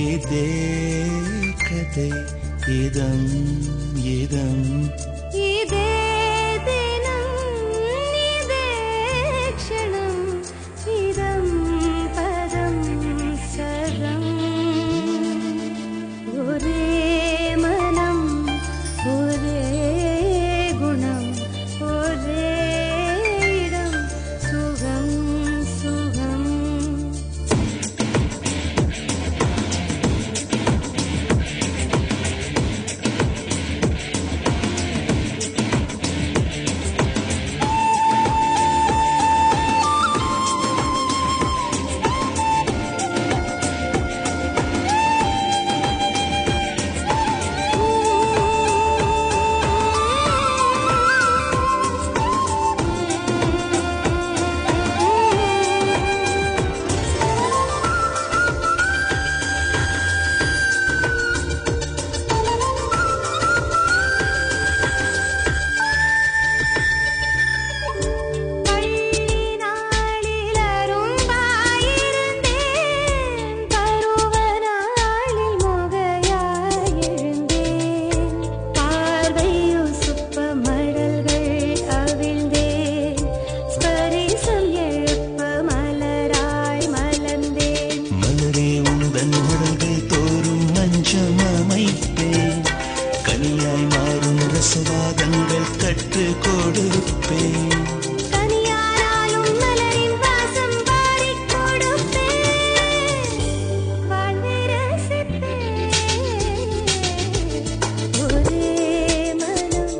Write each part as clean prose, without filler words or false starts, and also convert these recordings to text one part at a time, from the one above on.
இதே கதை இதம் இதம் இதே தினம் இதே க்ஷணம் இதம் பதம் சரம் ஒரே மனம் ஒரே குணம் ஒரே இடம் சுகம் சுகம் கனியாய் மாறும் ரசவாதங்கள் கற்று கொடுப்பேன் கனியாராலும் மலரின் வாசம் வாரிக் கொடுப்பேன் வாழ்வை ரசிப்பேன் ஒரே மனம்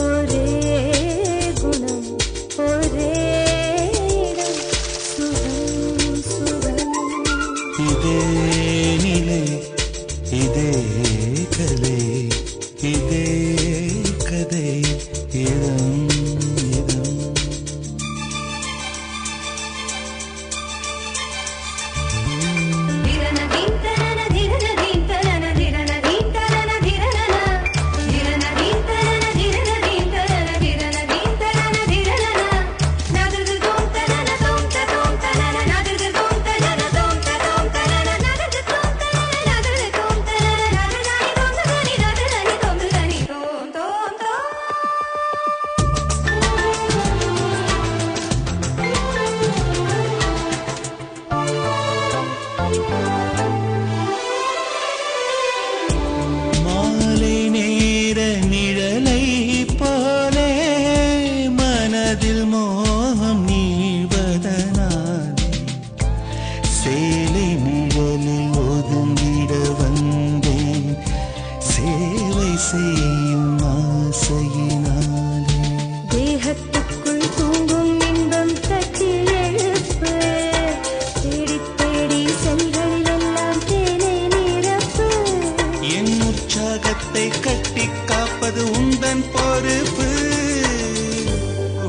ஒரே குணம் ஒரே இடம் சுகம் சுகம் இதே நிலை இதே கலை இதே கதை இதம் இதம் மாலை நேர நிழலை போலே மனதில் மோகம் நீவதனாலே சேலை நிழலில் ஒதுங்கிட வந்தேன் சேவை செய்யும் ஆசையினாலே தேகத்துக்குள் தூங்கும் இன்பம் தட்டி எழுப்பு தேடி தேடி செல்களிலெல்லாம் தேனை நிரப்பு என் உற்சாகத்தை கட்டி காப்பது உந்தன் பொறுப்பு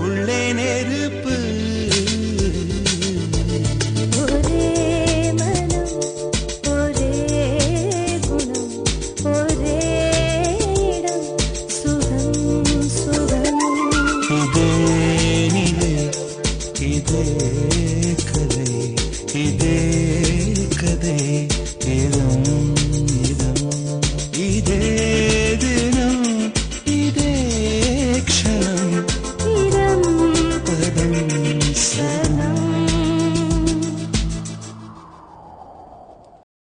உள்ளே நெருப்பு ஒரே மனம் ஒரே குணம் ஒரே இடம் சுகம் சுகம் இதே நிலை இதே கதை இதே கதை